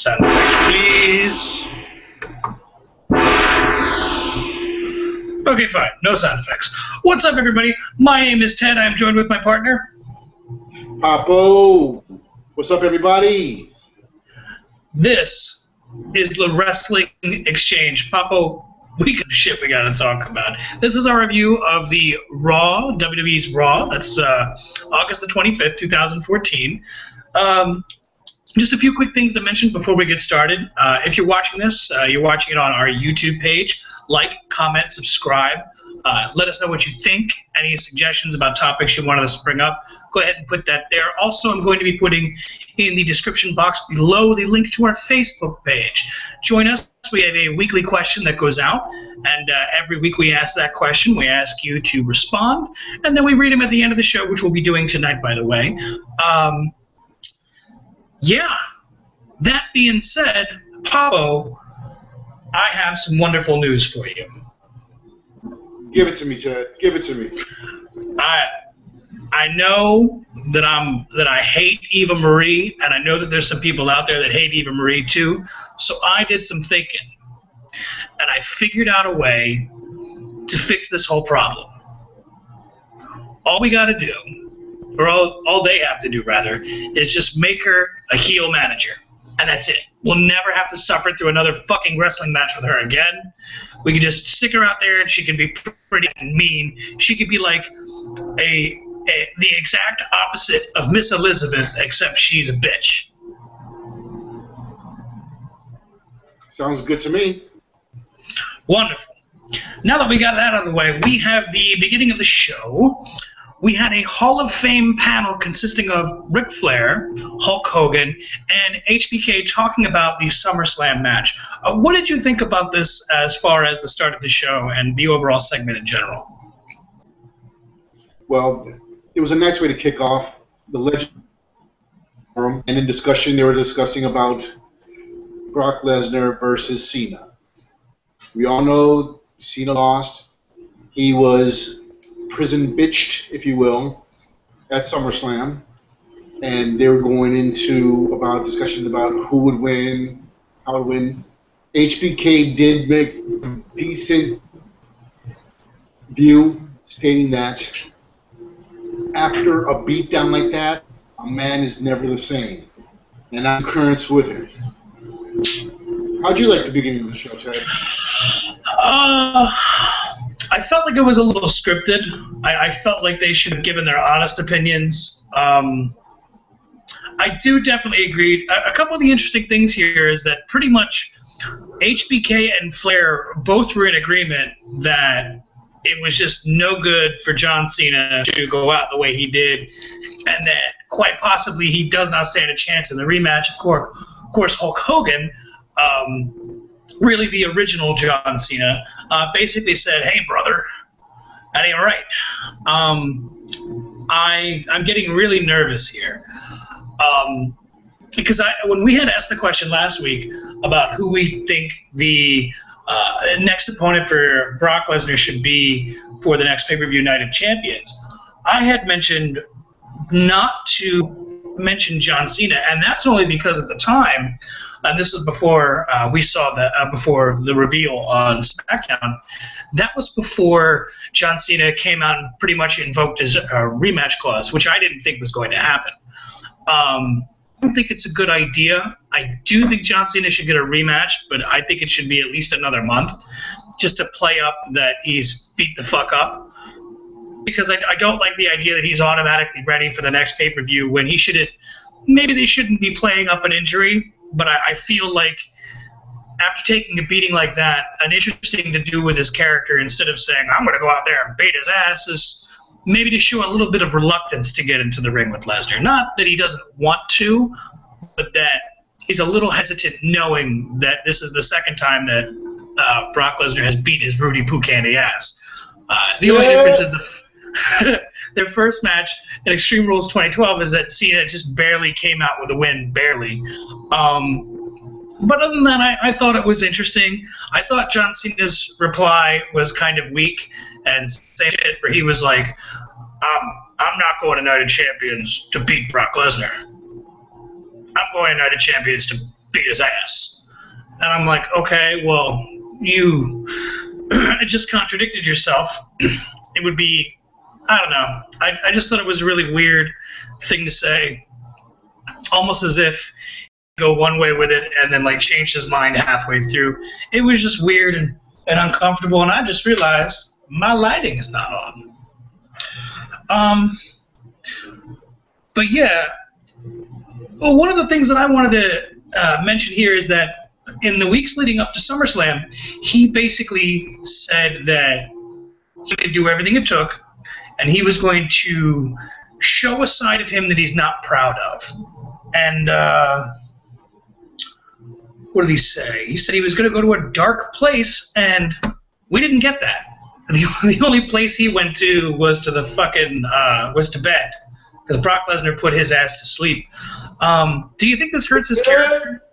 Sound effect, please. Okay, fine. No sound effects. What's up, everybody? My name is Ted. I'm joined with my partner, Papo. What's up, everybody? This is the Wrestling Exchange. Papo, we got shit we gotta talk about. This is our review of the RAW, WWE's RAW. That's August the 25th, 2014. Just a few quick things to mention before we get started. If you're watching this, you're watching it on our YouTube page. Like, comment, subscribe. Let us know what you think. Any suggestions about topics you wanted us to bring up, go ahead and put that there. Also, I'm going to be putting in the description box below the link to our Facebook page. Join us. We have a weekly question that goes out, and every week we ask that question. We ask you to respond, and then we read them at the end of the show, which we'll be doing tonight, by the way. Yeah, that being said, Pablo, I have some wonderful news for you. Give it to me, Ted. Give it to me. I know that I hate Eva Marie, and I know that there's some people out there that hate Eva Marie too. So I did some thinking, and I figured out a way to fix this whole problem. All we got to do, or all they have to do rather, is just make her a heel manager. And that's it. We'll never have to suffer through another fucking wrestling match with her again. We can just stick her out there, and she can be pretty mean. She could be like the exact opposite of Miss Elizabeth, except she's a bitch. Sounds good to me. Wonderful. Now that we got that out of the way, we have the beginning of the show. We had a Hall of Fame panel consisting of Ric Flair, Hulk Hogan, and HBK talking about the SummerSlam match. What did you think about this as far as the start of the show and the overall segment in general? Well, it was a nice way to kick off the Legend Forum, and in discussion, they were discussing about Brock Lesnar versus Cena. We all know Cena lost. He was prison bitched, if you will, at SummerSlam, and they were going into about discussions about who would win, how to win. HBK did make a decent view, stating that after a beatdown like that, a man is never the same, and I'm in concurrence with it. How'd you like the beginning of the show, Ted? I felt like it was a little scripted. I felt like they should have given their honest opinions. I do definitely agree. A couple of the interesting things here is that pretty much HBK and Flair both were in agreement that it was just no good for John Cena to go out the way he did, and that quite possibly he does not stand a chance in the rematch. Of course, Hulk Hogan, really the original John Cena, basically said, "Hey, brother, that ain't right." I'm getting really nervous here. Because when we had asked the question last week about who we think the next opponent for Brock Lesnar should be for the next pay-per-view Night of Champions, I had mentioned not to mention John Cena, and that's only because at the time, and this was before we saw before the reveal on SmackDown, that was before John Cena came out and pretty much invoked his rematch clause, which I didn't think was going to happen. I don't think it's a good idea. I do think John Cena should get a rematch, but I think it should be at least another month just to play up that he's beat the fuck up. Because I don't like the idea that he's automatically ready for the next pay-per-view when he shouldn't. Maybe they shouldn't be playing up an injury, but I feel like after taking a beating like that, an interesting thing to do with his character instead of saying, "I'm going to go out there and beat his ass," is maybe to show a little bit of reluctance to get into the ring with Lesnar. Not that he doesn't want to, but that he's a little hesitant knowing that this is the second time that Brock Lesnar has beat his Rudy Poo Candy ass. The only difference is their first match in Extreme Rules 2012 is that Cena just barely came out with a win, barely. But other than that, I thought it was interesting. I thought John Cena's reply was kind of weak and same shit, where he was like, I'm not going to Night of Champions to beat Brock Lesnar. I'm going to Night of Champions to beat his ass. And I'm like, okay, well, you just contradicted yourself. It would be, I don't know. I just thought it was a really weird thing to say, almost as if go one way with it and then like changed his mind halfway through. It was just weird and uncomfortable, and I just realized my lighting is not on. But yeah, well, one of the things that I wanted to mention here is that in the weeks leading up to SummerSlam, he basically said that he could do everything it took, and he was going to show a side of him that he's not proud of. And what did he say? He said he was going to go to a dark place, and we didn't get that. The only place he went to was to the fucking was to bed, because Brock Lesnar put his ass to sleep. Do you think this hurts his character?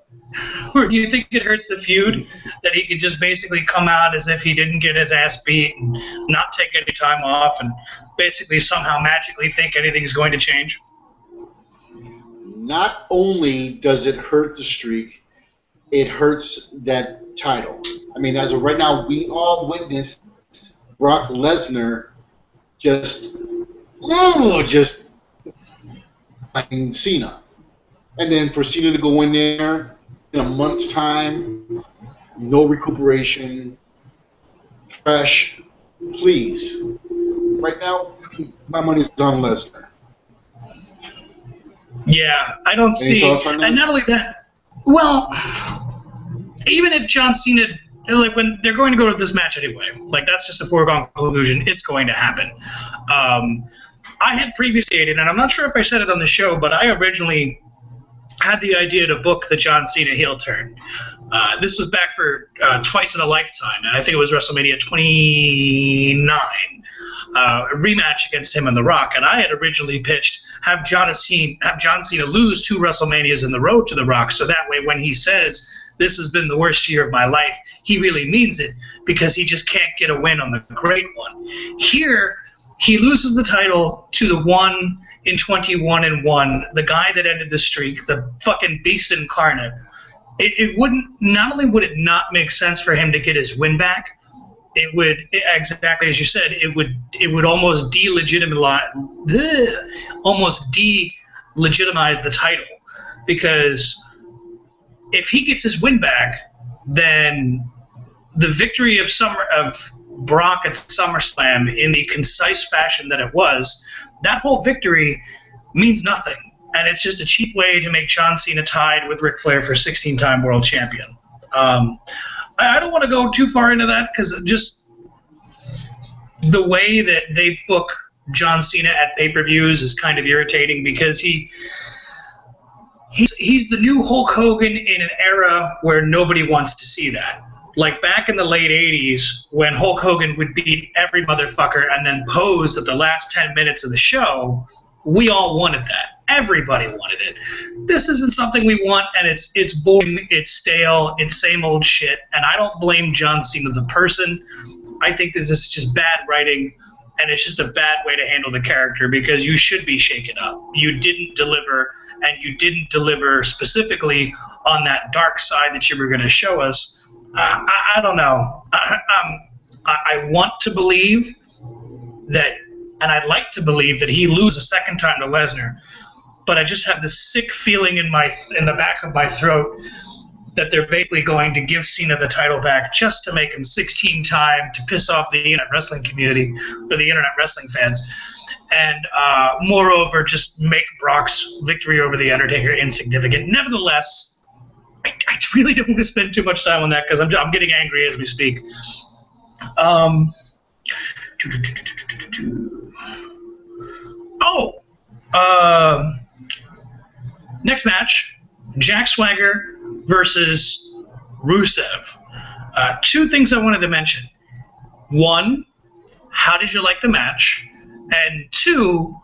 Or do you think it hurts the feud that he could just basically come out as if he didn't get his ass beat and not take any time off and basically somehow magically think anything's going to change? Not only does it hurt the streak, it hurts that title. I mean, as of right now, we all witnessed Brock Lesnar just fighting Cena. And then for Cena to go in there in a month's time, no recuperation, fresh, please. Right now, my money's on Lesnar. Yeah, I don't see. And not only that, well, even if John Cena, like when they're going to go to this match anyway, like that's just a foregone conclusion. It's going to happen. I had previously stated, and I'm not sure if I said it on the show, but I originally had the idea to book the John Cena heel turn. This was back for Twice in a Lifetime, and I think it was WrestleMania 29, a rematch against him and The Rock. And I had originally pitched have John Cena lose 2 WrestleManias in the road to The Rock, so that way when he says this has been the worst year of my life, he really means it, because he just can't get a win on the great one. Here, he loses the title to the 1 in 21-1, the guy that ended the streak, the fucking beast incarnate. It wouldn't. Not only would it not make sense for him to get his win back, it would, exactly as you said, it would almost delegitimize the title, because if he gets his win back, then the victory of Brock at SummerSlam in the concise fashion that it was, that whole victory means nothing. And it's just a cheap way to make John Cena tied with Ric Flair for 16-time world champion. I don't want to go too far into that, because just the way that they book John Cena at pay-per-views is kind of irritating, because he's the new Hulk Hogan in an era where nobody wants to see that. Like back in the late 80s, when Hulk Hogan would beat every motherfucker and then pose at the last 10 minutes of the show, we all wanted that. Everybody wanted it. This isn't something we want, and it's boring, it's stale, it's same old shit, and I don't blame John Cena the person. I think this is just bad writing, and it's just a bad way to handle the character, because you should be shaken up. You didn't deliver, and you didn't deliver specifically on that dark side that you were going to show us. I don't know. I want to believe that, and I'd like to believe that he loses a second time to Lesnar, but I just have this sick feeling in the back of my throat that they're basically going to give Cena the title back just to make him 16-time, to piss off the internet wrestling community or the internet wrestling fans, and moreover, just make Brock's victory over The Undertaker insignificant. Nevertheless, I really don't want to spend too much time on that, because I'm getting angry as we speak. Next match, Jack Swagger versus Rusev. 2 things I wanted to mention. 1, how did you like the match? And 2,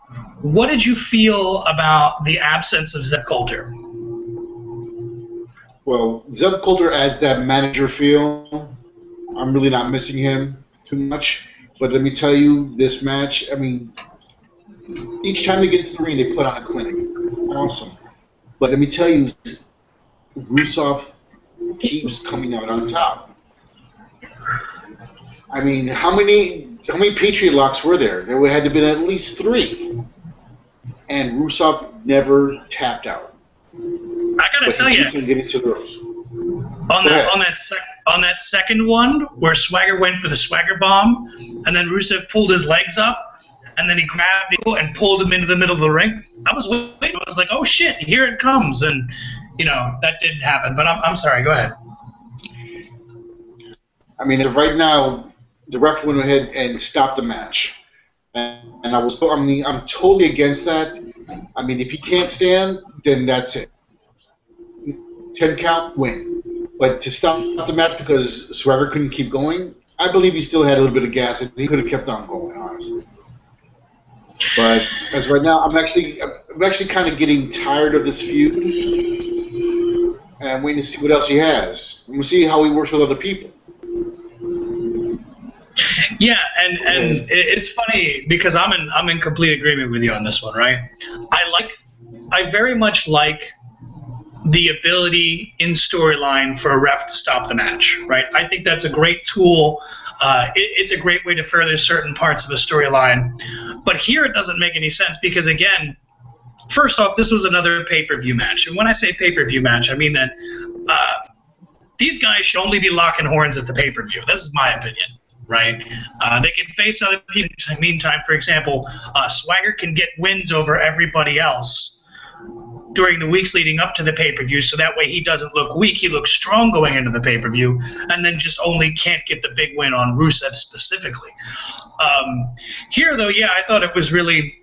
what did you feel about the absence of Zeb Coulter? Well, Zeb Coulter adds that manager feel. I'm really not missing him too much. But let me tell you, this match, I mean, each time they get to the ring, they put on a clinic. Awesome. But let me tell you, Rusev keeps coming out on top. I mean, how many Patriot locks were there? There had to have been at least 3, and Rusev never tapped out. I gotta tell you, get into those. On that second one where Swagger went for the Swagger bomb, and then Rusev pulled his legs up, and then he grabbed the and pulled him into the middle of the ring. I was waiting. I was like, oh shit, here it comes, and that didn't happen. But I'm sorry. Go ahead. I mean, right now, the ref went ahead and stopped the match, and I'm totally against that. I mean, if he can't stand, then that's it. 10 count, win. But to stop the match because Swagger couldn't keep going, I believe he still had a little bit of gas, and he could have kept on going, honestly. But as right now, I'm actually kind of getting tired of this feud, and I'm waiting to see what else he has. I'm gonna see how he works with other people. Yeah, and it's funny because I'm in complete agreement with you on this one, right? I very much like the ability in storyline for a ref to stop the match, right? I think that's a great tool. It's a great way to further certain parts of a storyline. But here it doesn't make any sense because, again, first off, this was another pay-per-view match. And when I say pay-per-view match, I mean that these guys should only be locking horns at the pay-per-view. This is my opinion, right? They can face other people. In the meantime, for example, Swagger can get wins over everybody else during the weeks leading up to the pay-per-view, so that way he doesn't look weak, he looks strong going into the pay-per-view, and then just only can't get the big win on Rusev specifically. Here, though, yeah, I thought it was really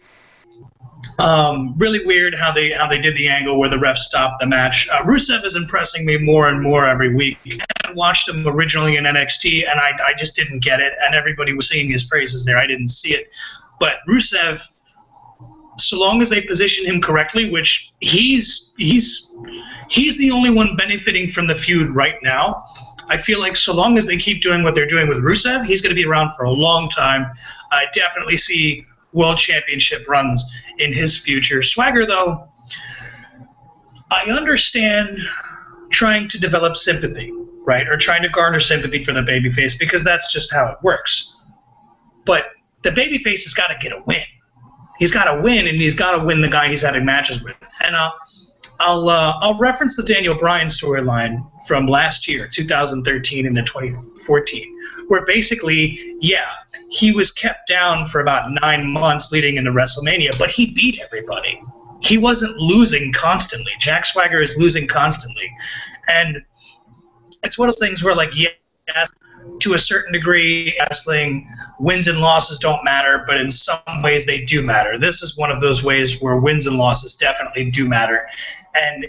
weird how they did the angle where the ref stopped the match. Rusev is impressing me more and more every week. I watched him originally in NXT, and I just didn't get it, and everybody was singing his praises there. I didn't see it. But Rusev, so long as they position him correctly, which he's the only one benefiting from the feud right now. I feel like so long as they keep doing what they're doing with Rusev, he's going to be around for a long time. I definitely see world championship runs in his future. Swagger, though, I understand trying to develop sympathy, right, or trying to garner sympathy for the babyface because that's just how it works. But the babyface has got to get a win. He's got to win, and he's got to win the guy he's having matches with. And I'll reference the Daniel Bryan storyline from last year, 2013 into 2014, where basically, yeah, he was kept down for about 9 months leading into WrestleMania, but he beat everybody. He wasn't losing constantly. Jack Swagger is losing constantly. And it's one of those things where, like, yeah, to a certain degree, wrestling wins and losses don't matter, but in some ways they do matter. This is one of those ways where wins and losses definitely do matter. And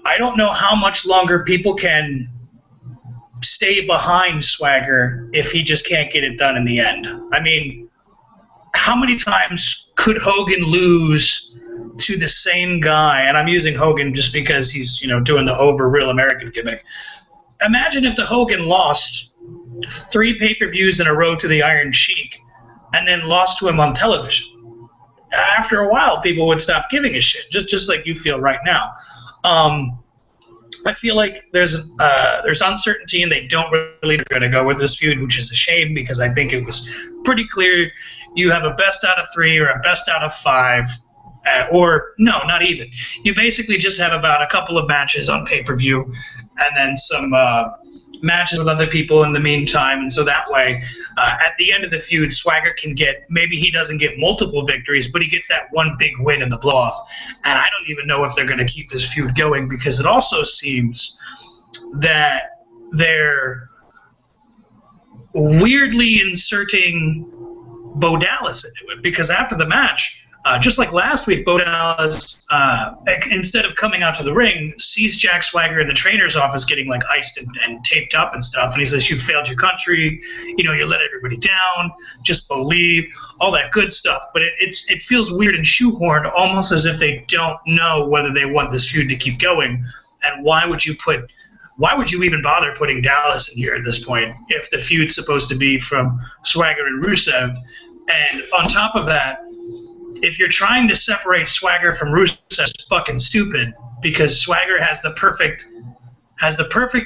I don't know how much longer people can stay behind Swagger if he just can't get it done in the end. I mean, how many times could Hogan lose to the same guy? And I'm using Hogan just because he's, doing the over real American gimmick. Imagine if the Hogan lost 3 pay-per-views in a row to the Iron Sheik and then lost to him on television. After a while, people would stop giving a shit, just like you feel right now. I feel like there's uncertainty, and they don't really going to go with this feud, which is a shame because I think it was pretty clear you have a best out of 3 or a best out of 5. Or, no, not even. You basically just have about a couple of matches on pay-per-view and then some matches with other people in the meantime. And so that way, at the end of the feud, Swagger can get, maybe he doesn't get multiple victories, but he gets that one big win in the blow-off. And I don't even know if they're going to keep this feud going because it also seems that they're weirdly inserting Bo Dallas into it because after the match, just like last week, Bo Dallas, instead of coming out to the ring, sees Jack Swagger in the trainer's office getting like iced and taped up and stuff, and he says, "You failed your country, you let everybody down, just believe," all that good stuff. But it feels weird and shoehorned, almost as if they don't know whether they want this feud to keep going. And why would you even bother putting Dallas in here at this point if the feud's supposed to be from Swagger and Rusev? And on top of that, if you're trying to separate Swagger from Rusev, it's fucking stupid, because Swagger has the perfect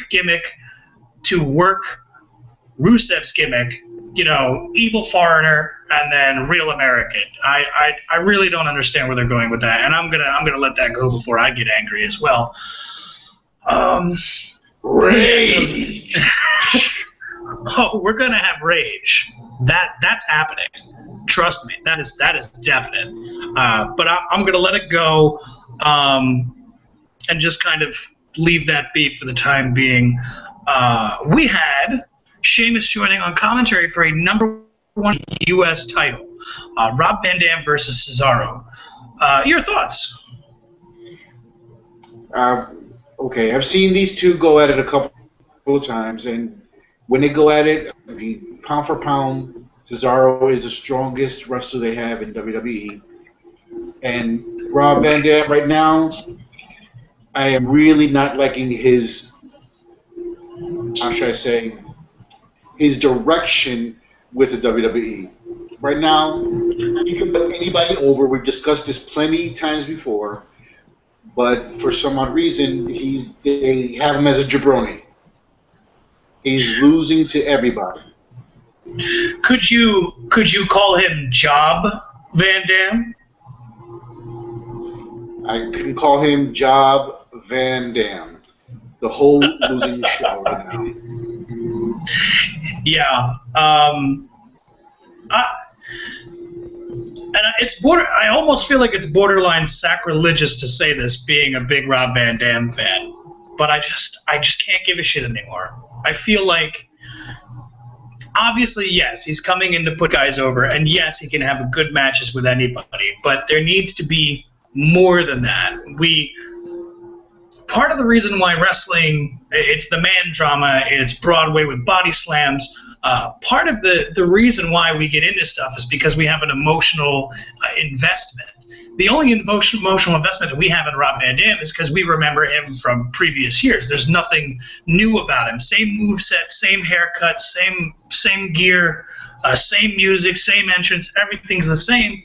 gimmick to work Rusev's gimmick, evil foreigner and then real American. I really don't understand where they're going with that, and I'm gonna let that go before I get angry as well. Rage. Oh, we're gonna have rage. That's happening. Trust me, that is definite. But I'm gonna let it go, and just kind of leave that be for the time being. We had Sheamus joining on commentary for a number 1 U.S. title, Rob Van Dam versus Cesaro. Your thoughts? Okay, I've seen these two go at it a couple of times, and when they go at it, I mean, pound for pound, Cesaro is the strongest wrestler they have in WWE. And Rob Van Dam right now, I am really not liking his, how should I say, his direction with the WWE. Right now, he can put anybody over. We've discussed this plenty times before, but for some odd reason, they have him as a jabroni. He's losing to everybody. Could you call him Job Van Dam? I can call him Job Van Dam. The whole losing show right now. Yeah. I almost feel like it's borderline sacrilegious to say this, being a big Rob Van Dam fan, but I just can't give a shit anymore. I feel like, obviously, yes, he's coming in to put guys over, and yes, he can have good matches with anybody, but there needs to be more than that. Part of the reason why wrestling, it's the man drama, it's Broadway with body slams, part of the reason why we get into stuff is because we have an emotional investment. The only emotional investment that we have in Rob Van Dam is because we remember him from previous years. There's nothing new about him. Same moveset, same haircut, same gear, same music, same entrance, everything's the same.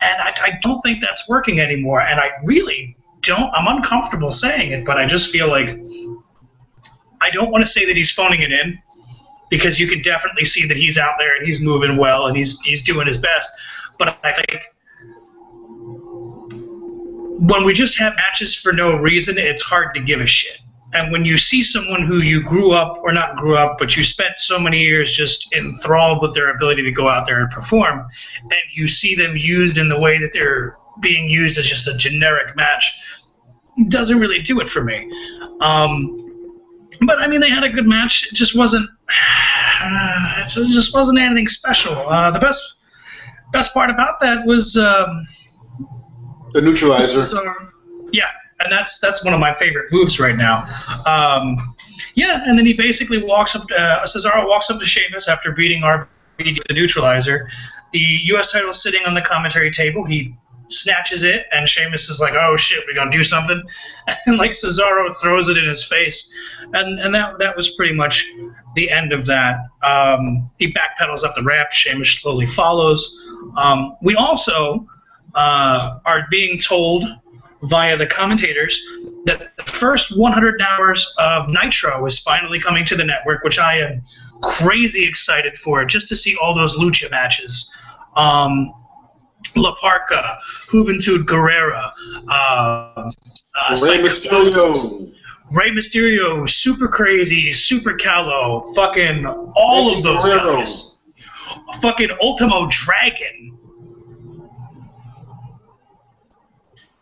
And I don't think that's working anymore, and I really don't. I'm uncomfortable saying it, but I just feel like I don't want to say that he's phoning it in, because you can definitely see that he's out there and he's moving well and he's doing his best. But I think when we just have matches for no reason, it's hard to give a shit. And when you see someone who you grew up, or not grew up, but you spent so many years just enthralled with their ability to go out there and perform, and you see them used in the way that they're being used as just a generic match, doesn't really do it for me. But I mean, they had a good match. It just wasn't anything special. The best part about that was the neutralizer. Yeah, and that's one of my favorite moves right now. Yeah, and then he basically Cesaro walks up to Sheamus after beating RVD with the neutralizer. The U.S. title is sitting on the commentary table. He snatches it, and Sheamus is like, "Oh shit, we gonna do something?" And like Cesaro throws it in his face, and that was pretty much the end of that. He backpedals up the ramp. Sheamus slowly follows. We also are being told via the commentators that the first 100 hours of Nitro is finally coming to the network, which I am crazy excited for, just to see all those lucha matches. La Parka, Juventud Guerrera, Rey Mysterio, Super Crazy, Super Callow, fucking all of those guys. Fucking Ultimo Dragon.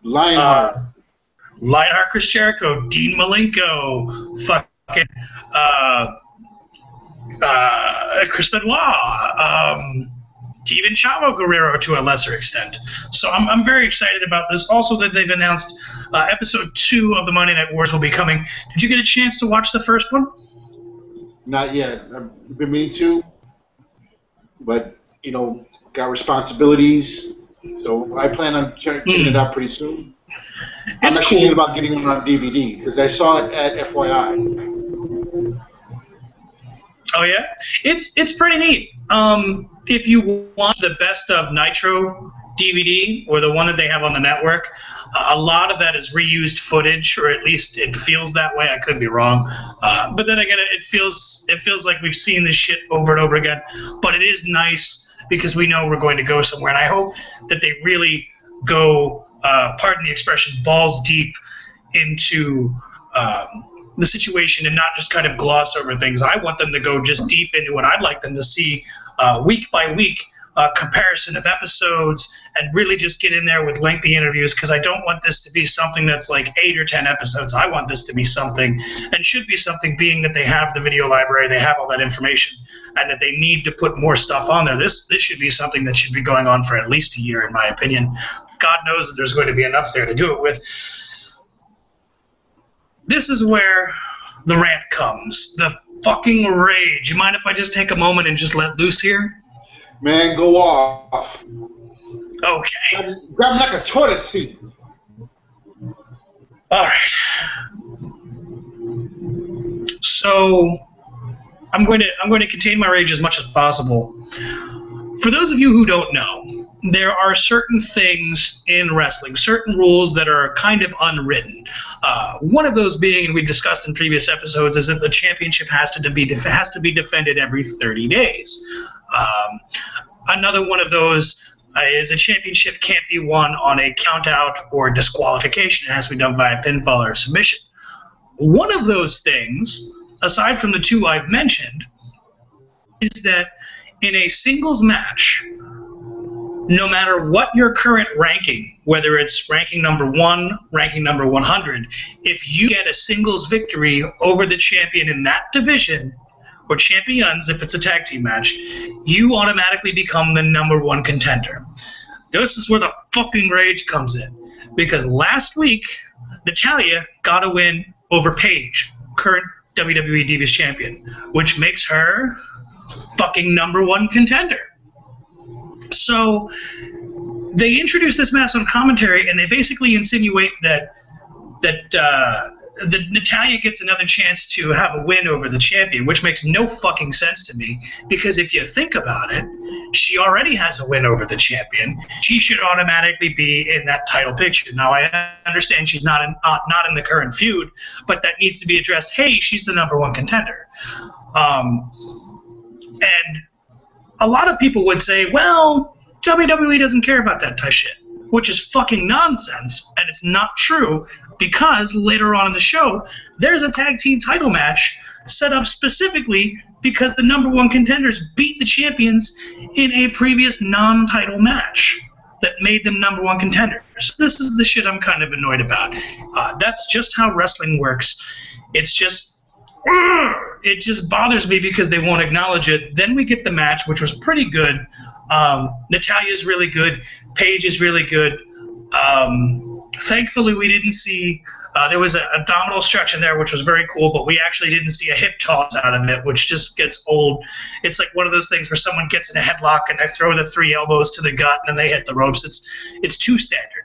Lionheart, Chris Jericho, Dean Malenko, fucking Chris Benoit, even Chavo Guerrero to a lesser extent. So I'm very excited about this. Also, that they've announced episode 2 of the Monday Night Wars will be coming. Did you get a chance to watch the first one? Not yet. I've been meaning to, but got responsibilities. So I plan on checking it out pretty soon. I'm actually thinking about getting it on DVD because I saw it at FYI. Oh yeah, it's pretty neat. If you want the best of Nitro DVD or the one that they have on the network, a lot of that is reused footage, or at least it feels that way. I could be wrong, but then again, it feels like we've seen this shit over and over again. But it is nice because we know we're going to go somewhere, and I hope that they really go, pardon the expression, balls deep into the situation and not just kind of gloss over things. I want them to go just deep into it. I'd like them to see week by week comparison of episodes and really just get in there with lengthy interviews, because I don't want this to be something that's like 8 or 10 episodes. I want this to be something, and should be something, being that they have the video library, they have all that information, and that they need to put more stuff on there. This should be something that should be going on for at least a year, in my opinion. God knows that there's going to be enough there to do it with. This is where the rant comes. The fucking rage. You mind if I just take a moment and just let loose here? Man, go off. Okay. Grab him like a toilet seat. All right. So I'm going to contain my rage as much as possible. For those of you who don't know, there are certain things in wrestling, certain rules that are kind of unwritten. One of those being, and we've discussed in previous episodes, is that the championship has to be defended every 30 days. Another one of those is a championship can't be won on a count-out or disqualification. It has to be done by a pinfall or submission. One of those things, aside from the two I've mentioned, is that in a singles match, no matter what your current ranking, whether it's ranking number 1, ranking number 100, if you get a singles victory over the champion in that division, or champions if it's a tag team match, you automatically become the number 1 contender. This is where the fucking rage comes in. Because last week, Natalya got a win over Paige, current WWE Divas Champion, which makes her fucking number 1 contender. So they introduce this match on commentary, and they basically insinuate that Natalya gets another chance to have a win over the champion, which makes no fucking sense to me, because if you think about it, she already has a win over the champion. She should automatically be in that title picture. Now, I understand she's not in the current feud, but that needs to be addressed. Hey, she's the number 1 contender. And a lot of people would say, well, WWE doesn't care about that type of shit, which is fucking nonsense, and it's not true, because later on in the show, there's a tag team title match set up specifically because the number 1 contenders beat the champions in a previous non-title match that made them number 1 contenders. This is the shit I'm kind of annoyed about. That's just how wrestling works. It just bothers me because they won't acknowledge it. Then we get the match, which was pretty good. Natalya's really good. Paige is really good. Thankfully, we didn't see there was an abdominal stretch in there, which was very cool, but we actually didn't see a hip toss out of it, which just gets old. It's like one of those things where someone gets in a headlock and they throw the 3 elbows to the gut and then they hit the ropes. It's too standard,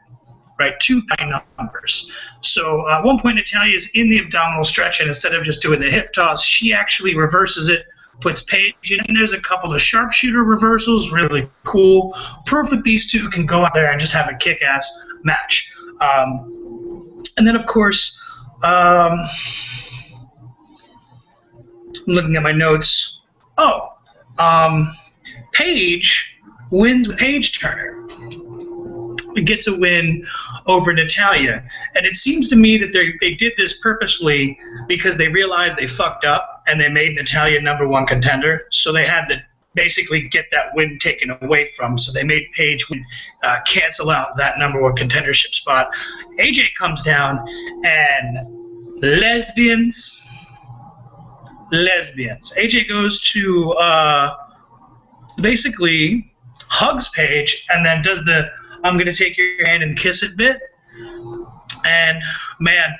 right? 2 high numbers. So at one point, Natalya is in the abdominal stretch, and instead of just doing the hip toss, she actually reverses it, puts Paige in, and there's a couple of sharpshooter reversals, really cool. Proof that these two can go out there and just have a kick-ass match. And then, of course, I'm looking at my notes. Paige wins with Paige Turner. Gets a win over Natalya. And it seems to me that they did this purposefully because they realized they fucked up and they made Natalya number 1 contender. So they had to basically get that win taken away from. So they made Paige cancel out that number 1 contendership spot. AJ comes down and lesbians. AJ goes to basically hugs Paige and then does the I'm going to take your hand and kiss it bit. And, man,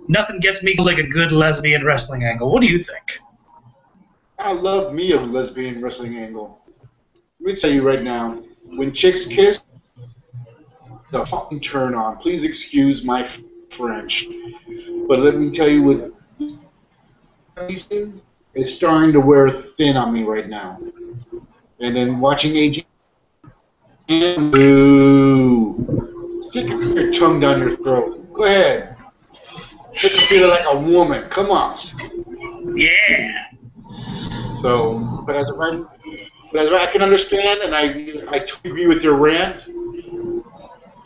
nothing gets me like a good lesbian wrestling angle. What do you think? I love me a lesbian wrestling angle. Let me tell you right now, when chicks kiss, the fucking turn on. Please excuse my French. But let me tell you, with it's starting to wear thin on me right now. And then watching AJ Boo. Stick your tongue down your throat. Go ahead. Make her feel like a woman. Come on. Yeah. So, but as I can understand, and I totally agree with your rant.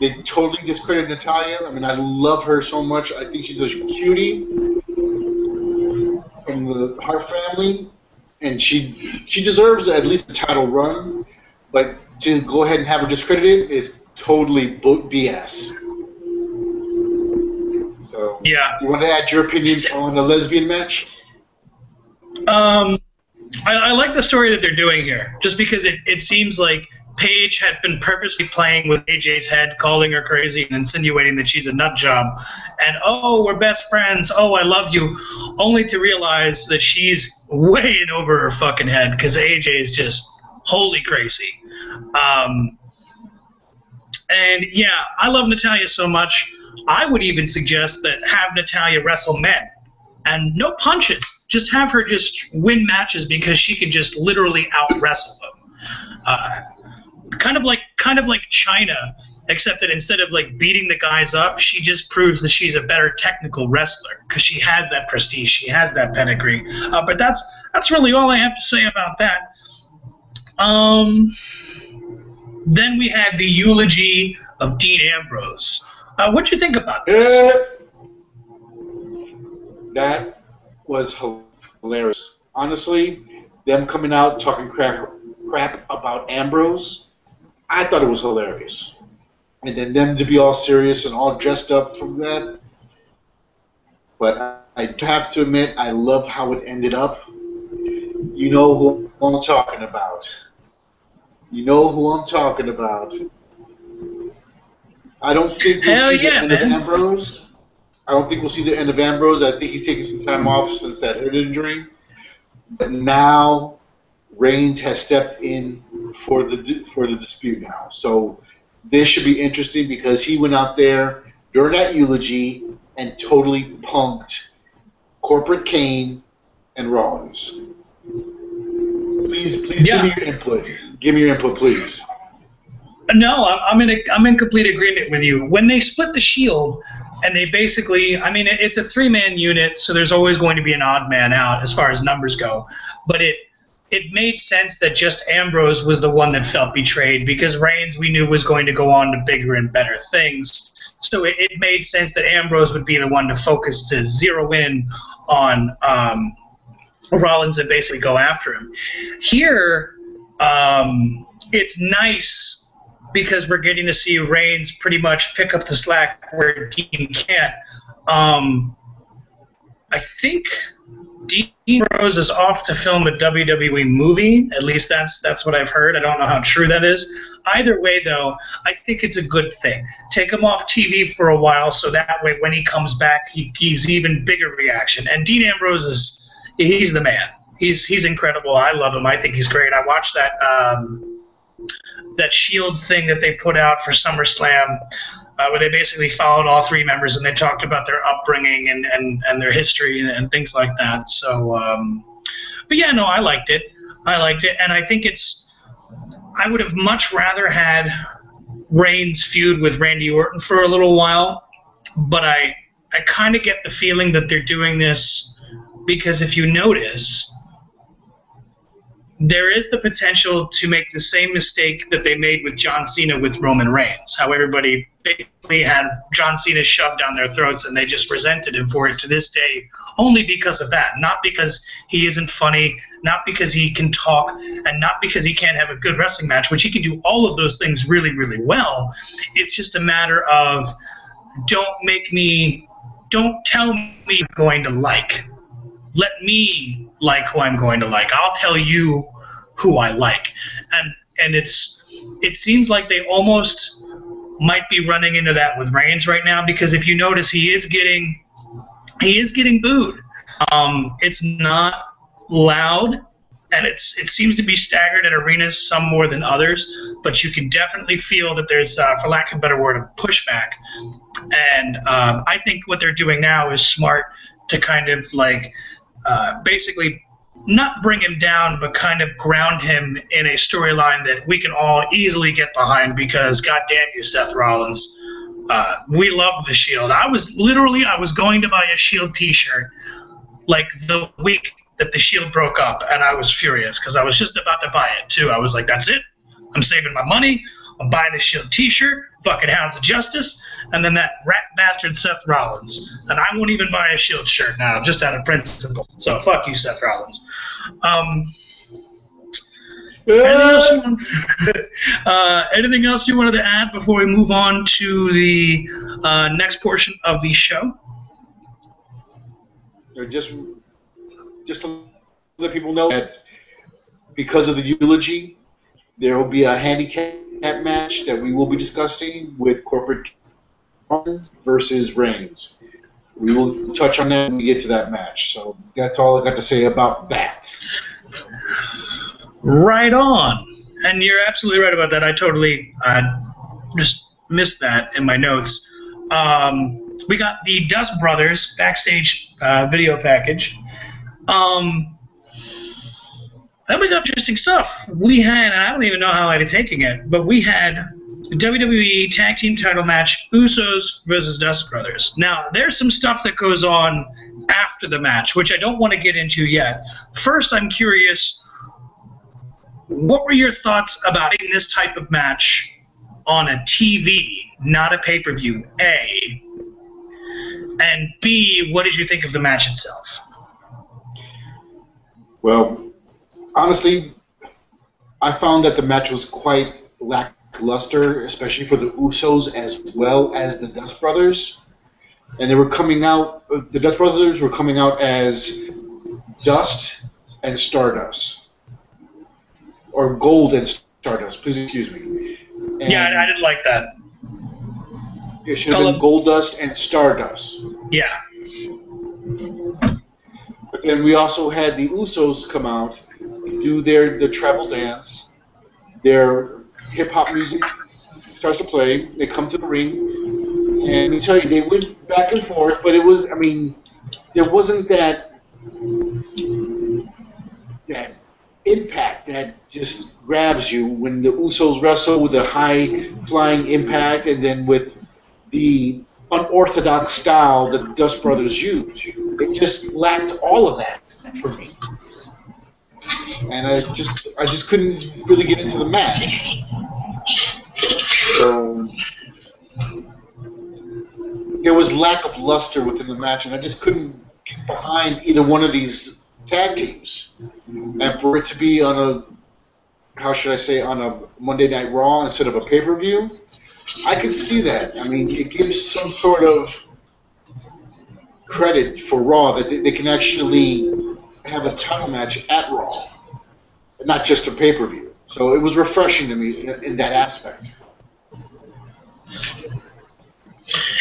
They totally discredit Natalia. I mean, I love her so much. I think she's a cutie from the Hart family, and she deserves at least a title run. But to go ahead and have her discredited is totally BS. So, Yeah. you want to add your opinions on the lesbian match? I like the story that they're doing here, just because it seems like Paige had been purposely playing with AJ's head, calling her crazy and insinuating that she's a nut job. And, oh, we're best friends. Oh, I love you. Only to realize that she's way in over her fucking head because AJ is just wholly crazy. And, yeah, I love Natalya so much. I would even suggest that have Natalya wrestle men. And no punches. Just have her just win matches because she can just literally out-wrestle them. Kind of like Chyna, except that instead of like beating the guys up, she just proves that she's a better technical wrestler because she has that prestige, she has that pedigree. But that's really all I have to say about that. Then we had the eulogy of Dean Ambrose. What'd you think about this? That was hilarious. Honestly, them coming out talking crap about Ambrose, I thought it was hilarious. And then them to be all serious and all dressed up from that. But I have to admit, I love how it ended up. You know who I'm talking about. You know who I'm talking about. I don't think we'll see the end of Ambrose. I don't think we'll see the end of Ambrose. I think he's taking some time off since that head injury. But now Reigns has stepped in for the dispute now. So this should be interesting because he went out there during that eulogy and totally punked Corporate Kane and Rollins. Please give me your input. Give me your input, please. No, I'm in complete agreement with you. When they split the Shield, and they basically, I mean, it's a 3-man unit, so there's always going to be an odd man out as far as numbers go. But it made sense that just Ambrose was the one that felt betrayed because Reigns we knew was going to go on to bigger and better things. So it made sense that Ambrose would be the one to focus to zero in on Rollins and basically go after him. Here, it's nice because we're getting to see Reigns pretty much pick up the slack where Dean can't. I think Dean Ambrose is off to film a WWE movie. At least that's what I've heard. I don't know how true that is. Either way, though, I think it's a good thing. Take him off TV for a while so that way when he comes back, he's even bigger reaction. And Dean Ambrose he's the man. He's incredible. I love him. I think he's great. I watched that Shield thing that they put out for SummerSlam, where they basically followed all 3 members and they talked about their upbringing and their history and things like that. So, but yeah, no, I liked it. And I think I would have much rather had Reigns feud with Randy Orton for a little while, but I kind of get the feeling that they're doing this because if you notice, there is the potential to make the same mistake that they made with John Cena with Roman Reigns, how everybody basically had John Cena shoved down their throats and they just resented him for it to this day, only because of that, not because he isn't funny, not because he can talk, and not because he can't have a good wrestling match, which he can do all of those things really, really well. It's just a matter of don't tell me I'm going to like. Let me like who I'm going to like. I'll tell you who I like. And it seems like they almost might be running into that with Reigns right now because if you notice he is getting booed. It's not loud and it seems to be staggered at arenas, some more than others, but you can definitely feel that there's, for lack of a better word, a pushback. And I think what they're doing now is smart to kind of like basically not bring him down, but kind of ground him in a storyline that we can all easily get behind because, goddamn you, Seth Rollins. We love the Shield. I was going to buy a Shield t-shirt like the week that the Shield broke up, and I was furious because I was just about to buy it, too. I was like, that's it. I'm saving my money. I'm buying a Shield t-shirt, fucking Hounds of Justice, and then that rat bastard Seth Rollins. And I won't even buy a Shield shirt now, just out of principle. So fuck you, Seth Rollins. Anything else you wanted to add before we move on to the next portion of the show? Just to let people know that because of the eulogy, there will be a handicap match that we will be discussing with Corporate versus Reigns. We will touch on that when we get to that match. So that's all I got to say about that. Right on. And you're absolutely right about that. I totally just missed that in my notes. We got the Dust Brothers backstage video package. Then we got interesting stuff. We had, and I don't even know how I'd be taking it, but we had the WWE Tag Team title match, Usos versus Dust Brothers. Now, there's some stuff that goes on after the match, which I don't want to get into yet. First, I'm curious, what were your thoughts about this type of match on a TV, not a pay-per-view, A? And B, what did you think of the match itself? Well, honestly, I found that the match was quite lackluster, especially for the Usos as well as the Dust Brothers. And they were coming out, the Dust Brothers were coming out as Dust and Stardust. Or Gold and Stardust, please excuse me. And yeah, I didn't like that. It should have been Goldust and Stardust. Yeah. But then we also had the Usos come out, do their tribal dance, their hip-hop music starts to play, they come to the ring, and I tell you, they went back and forth, but it was, I mean, there wasn't that impact that just grabs you when the Usos wrestle with a high-flying impact and then with the unorthodox style that the Dust Brothers used. It just lacked all of that for me. And I just couldn't really get into the match. So there was lack of luster within the match, and I just couldn't get behind either one of these tag teams. And for it to be on a, how should I say, on a Monday Night Raw instead of a pay-per-view, I can see that. I mean, it gives some sort of credit for Raw that they can actually have a title match at Raw, not just a pay-per-view. So it was refreshing to me in that aspect.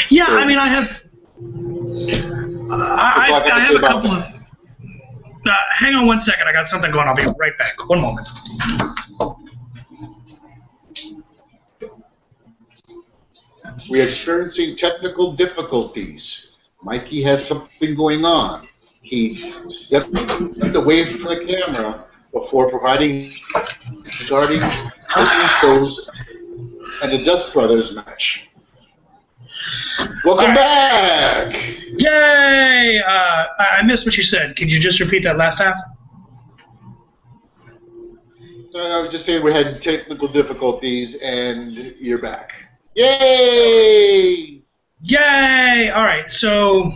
Yeah, so, I mean, I have a couple of... hang on one second. I got something going on. I'll be right back. One moment. We're experiencing technical difficulties. Mikey has something going on. He stepped away from the camera before providing regarding the Usos and the Dust Brothers match. Welcome back! Yay! I missed what you said. Could you just repeat that last half? I was just saying we had technical difficulties, and you're back. Yay! Yay! All right, so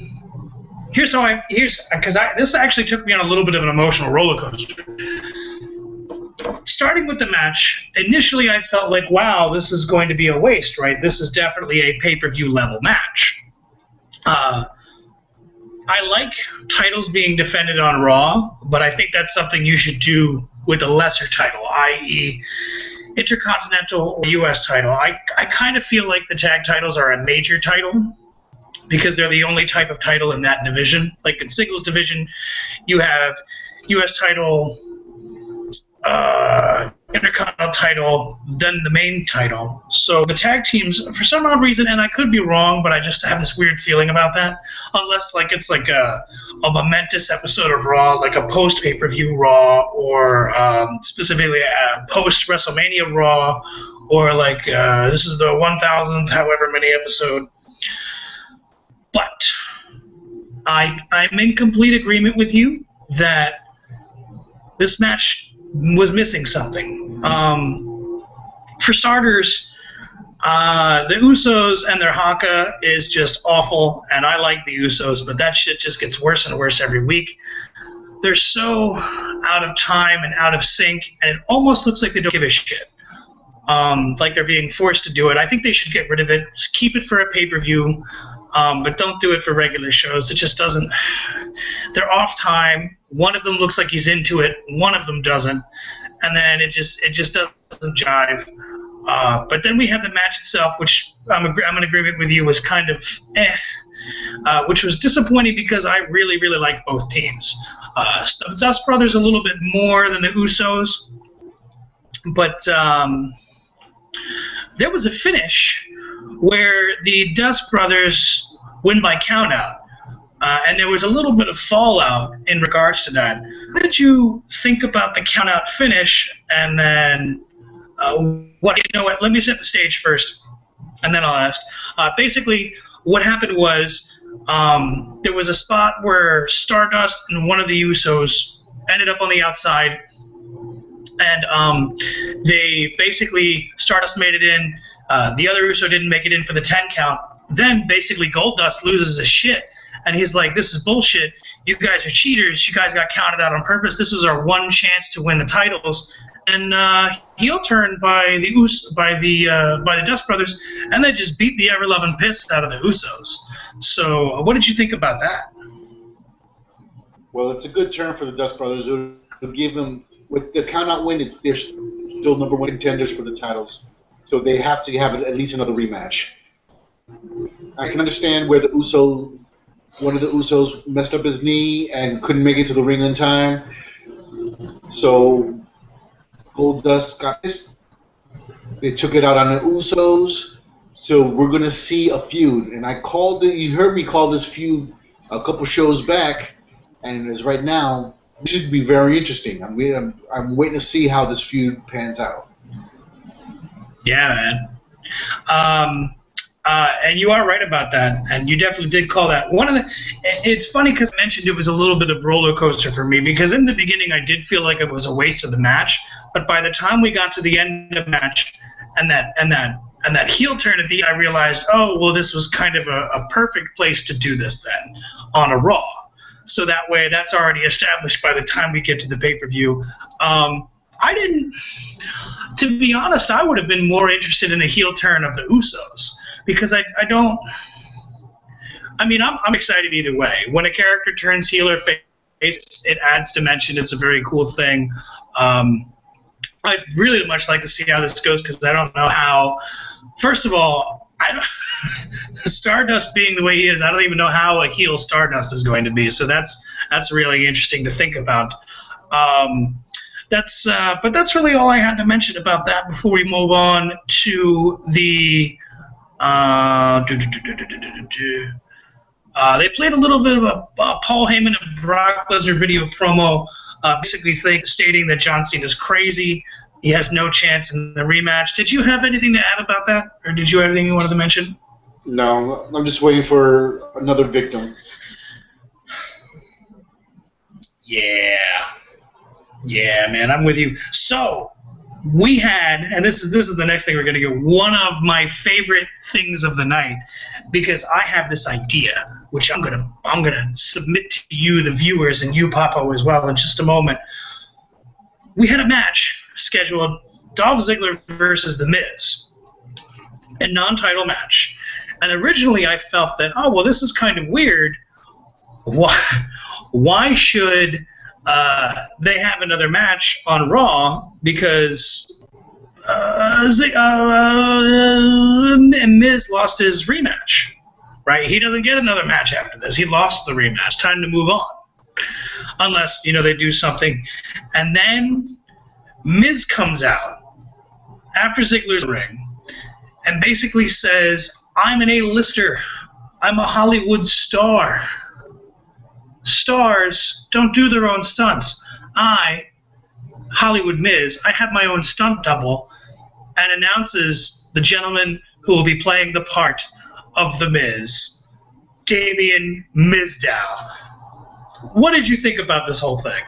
this actually took me on a little bit of an emotional roller coaster. Starting with the match, initially I felt like, wow, this is going to be a waste, right? This is definitely a pay-per-view level match. I like titles being defended on Raw, but I think that's something you should do with a lesser title, i.e. Intercontinental or U.S. title. I kind of feel like the tag titles are a major title because they're the only type of title in that division. Like in singles division, you have U.S. title, Intercontinental title than the main title. So the tag teams, for some odd reason, and I could be wrong, but I just have this weird feeling about that. Unless like it's like a momentous episode of Raw, like a post pay-per-view Raw, or specifically a post WrestleMania Raw, or like this is the 1000th, however many episode. But I'm in complete agreement with you that this match was missing something. For starters, the Usos and their Haka is just awful, and I like the Usos, but that shit just gets worse and worse every week. They're so out of time and out of sync, and it almost looks like they don't give a shit. Like they're being forced to do it. I think they should get rid of it. Just keep it for a pay-per-view, but don't do it for regular shows. It just doesn't. They're off time. One of them looks like he's into it. One of them doesn't, and then it just doesn't jive. But then we have the match itself, which I'm in agreement with you was kind of which was disappointing because I really like both teams. The Dust Brothers a little bit more than the Usos, but there was a finish where the Dust Brothers win by countout. And there was a little bit of fallout in regards to that. What did you think about the countout finish? And then, let me set the stage first, and then I'll ask. Basically, what happened was there was a spot where Stardust and one of the Usos ended up on the outside, and they basically, Stardust made it in. The other Uso didn't make it in for the 10 count. Then, basically, Goldust loses his shit. And he's like, this is bullshit. You guys are cheaters. You guys got counted out on purpose. This was our one chance to win the titles. And heel turn by the Dust Brothers, and they just beat the ever-loving piss out of the Usos. So what did you think about that? Well, it's a good turn for the Dust Brothers. It'll give them, with the count-out win, they're still number one contenders for the titles. So they have to have at least another rematch. I can understand where one of the Usos messed up his knee and couldn't make it to the ring in time. So Goldust got this. They took it out on the Usos. So we're going to see a feud. And I called it, you heard me call this feud a couple shows back. And as right now, this should be very interesting. I'm waiting to see how this feud pans out. Yeah, man. And you are right about that, and you definitely did call that. It's funny because I mentioned it was a little bit of roller coaster for me, because in the beginning I did feel like it was a waste of the match, but by the time we got to the end of the match and that heel turn at the end, I realized, oh, well, this was kind of a perfect place to do this then on a Raw. So that way, that's already established by the time we get to the pay-per-view. To be honest, I would have been more interested in a heel turn of the Usos. Because I'm excited either way. When a character turns heel or face, it adds dimension. It's a very cool thing. I'd really much like to see how this goes, because I don't know how. First of all, Stardust being the way he is, I don't even know how a heel Stardust is going to be. So that's really interesting to think about. But that's really all I had to mention about that before we move on to the. They played a little bit of a Paul Heyman and Brock Lesnar video promo, basically stating that John Cena is crazy. He has no chance in the rematch. Did you have anything to add about that, or did you have anything you wanted to mention? No, I'm just waiting for another victim. Yeah, man, I'm with you. So we had, and this is the next thing we're going to go, one of my favorite things of the night, because I have this idea, which I'm gonna submit to you, the viewers, and you, Papo, as well, in just a moment. We had a match scheduled, Dolph Ziggler versus The Miz, a non-title match. And originally I felt that, oh, well, this is kind of weird. Why should they have another match on Raw? Because Miz lost his rematch, right? He doesn't get another match after this. He lost the rematch. Time to move on. Unless, they do something. And then Miz comes out after Ziggler's ring and basically says, I'm an A-lister. I'm a Hollywood star. Stars don't do their own stunts. I, Hollywood Miz, I have my own stunt double, and announces the gentleman who will be playing the part of the Miz, Damien Mizdow. What did you think about this whole thing?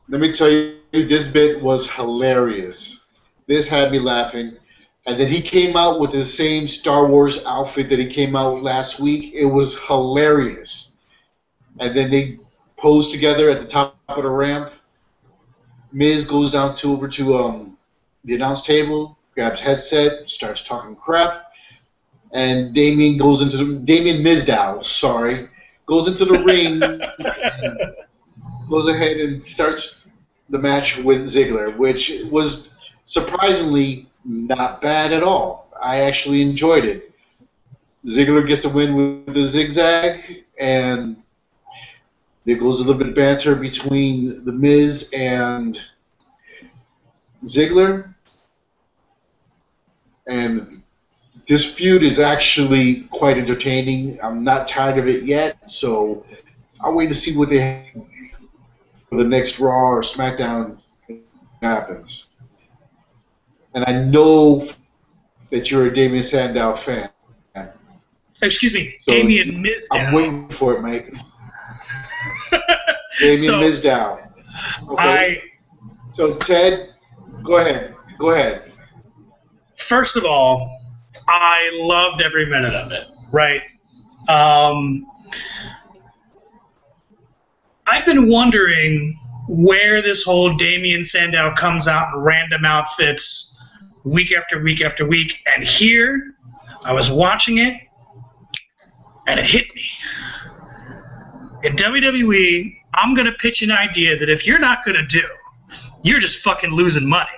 Let me tell you, this bit was hilarious. This had me laughing. And then he came out with the same Star Wars outfit that he came out with last week. It was hilarious. And then they posed together at the top of the ramp. Miz goes down over to the announce table, grabs headset, starts talking crap, and Damien Mizdow, goes into the ring, and goes ahead and starts the match with Ziggler, which was surprisingly not bad at all. I actually enjoyed it. Ziggler gets the win with the zigzag, and there goes a little bit of banter between The Miz and Ziggler. And this feud is actually quite entertaining. I'm not tired of it yet, so I'll wait to see what they have for the next Raw or SmackDown happens. And I know that you're a Damien Sandow fan. Excuse me, so Damien Mizdow. I'm waiting for it, Mike. Damien Mizdow. Okay. So Ted, go ahead. First of all, I loved every minute of it, right? I've been wondering where this whole Damien Sandow comes out in random outfits week after week after week, and here I was watching it, and it hit me. In WWE, I'm going to pitch an idea that if you're not going to do, you're just fucking losing money.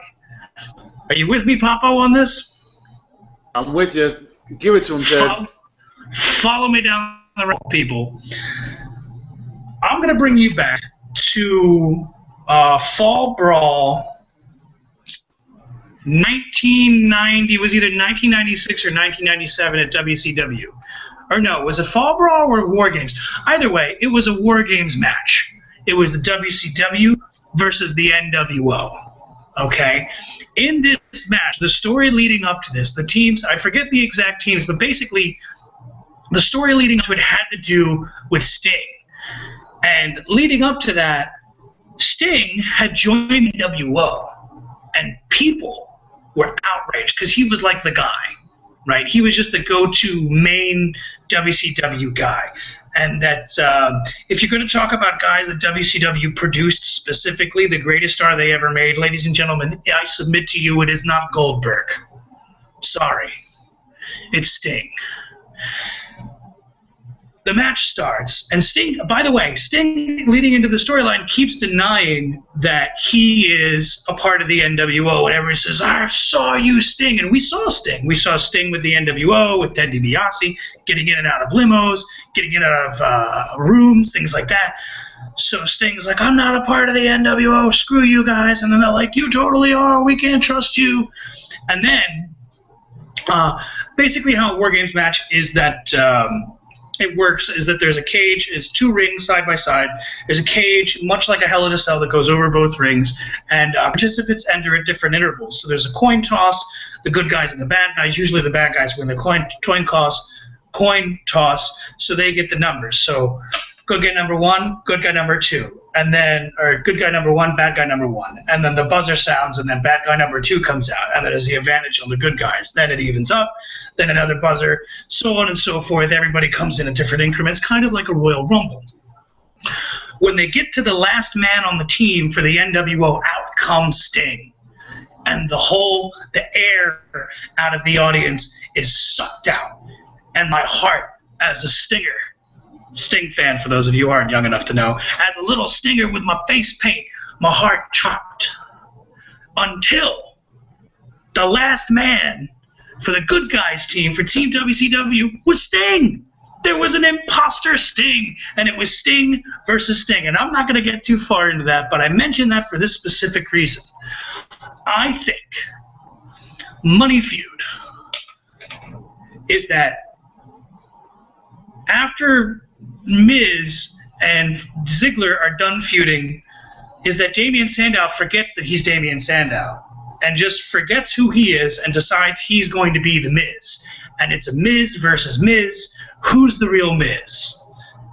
Are you with me, Papo, on this? I'm with you. Give it to him, Ted. Follow me down the road, people. I'm going to bring you back to Fall Brawl 1990. It was either 1996 or 1997 at WCW. Or no, was it Fall Brawl or War Games? Either way, it was a War Games match. It was the WCW versus the NWO. Okay? In this match, the story leading up to this, the teams, I forget the exact teams, but basically the story leading up to it had to do with Sting. And leading up to that, Sting had joined the NWO, and people were outraged because he was like the guy, right? He was just the go-to main WCW guy. And that if you're going to talk about guys that WCW produced specifically, the greatest star they ever made, ladies and gentlemen, I submit to you it is not Goldberg. Sorry. It's Sting. The match starts, and Sting, by the way, Sting, leading into the storyline, keeps denying that he is a part of the NWO. And everyone says, I saw you, Sting. And we saw Sting. We saw Sting with the NWO, with Ted DiBiase, getting in and out of limos, getting in and out of rooms, things like that. So Sting's like, I'm not a part of the NWO. Screw you guys. And then they're like, you totally are. We can't trust you. And then basically how a War Games match is that it works is that there's a cage, it's two rings side by side. There's a cage, much like a Hell in a Cell, that goes over both rings, and participants enter at different intervals. So there's a coin toss, the good guys and the bad guys. Usually the bad guys win the coin toss, so they get the numbers. So good guy number one, good guy number two, and then, or good guy number one, bad guy number one, and then the buzzer sounds, and then bad guy number two comes out, and then there's the advantage on the good guys. Then it evens up, then another buzzer, so on and so forth. Everybody comes in at different increments, kind of like a Royal Rumble. When they get to the last man on the team for the NWO, out comes Sting, and the air out of the audience is sucked out, and my heart, as a Sting fan, for those of you who aren't young enough to know, as a little stinger with my face paint, my heart dropped until the last man for the good guys team, for Team WCW, was Sting. there was an imposter Sting, and it was Sting versus Sting. And I'm not going to get too far into that, but I mention that for this specific reason. I think Money Feud is that after Miz and Ziggler are done feuding, is that Damien Sandow forgets that he's Damien Sandow and just forgets who he is and decides he's going to be the Miz. And it's a Miz versus Miz. Who's the real Miz?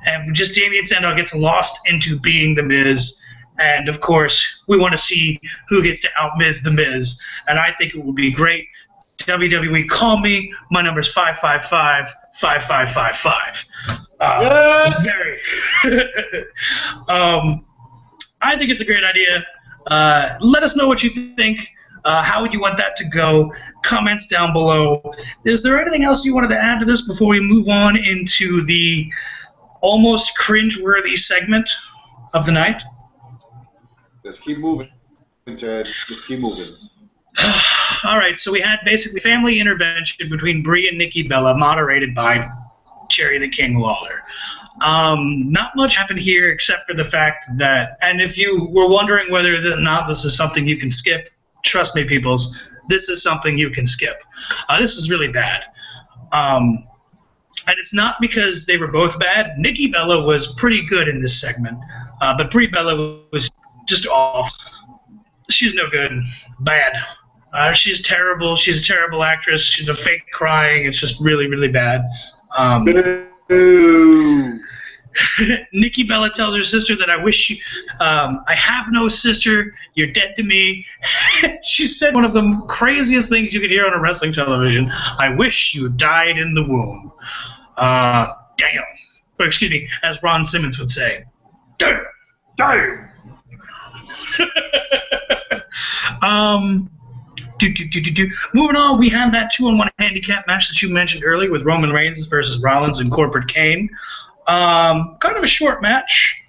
And just Damien Sandow gets lost into being the Miz. And, of course, we want to see who gets to out-Miz the Miz. And I think it will be great. WWE, call me. My number's 555-5555. Very. I think it's a great idea. Let us know what you think. How would you want that to go? Comments down below. Is there anything else you wanted to add to this before we move on into the almost cringe-worthy segment of the night? Let's keep moving, Ted. Let's keep moving. All right, so we had basically family intervention between Brie and Nikki Bella, moderated by Jerry the King Lawler. Not much happened here except for the fact that, and if you were wondering whether or not this is something you can skip, trust me, peoples, this is something you can skip. This is really bad. And it's not because they were both bad. Nikki Bella was pretty good in this segment, but Brie Bella was just awful. She's no good. Bad. She's terrible. She's a terrible actress. She's a fake crying. It's just really, really bad. Nikki Bella tells her sister that I wish you, I have no sister. You're dead to me. She said one of the craziest things you could hear on a wrestling television. I wish you died in the womb. Damn. Or excuse me, as Ron Simmons would say. Damn. Damn. Moving on, we had that 2-on-1 handicap match that you mentioned earlier with Roman Reigns versus Rollins and Corporate Kane. Kind of a short match.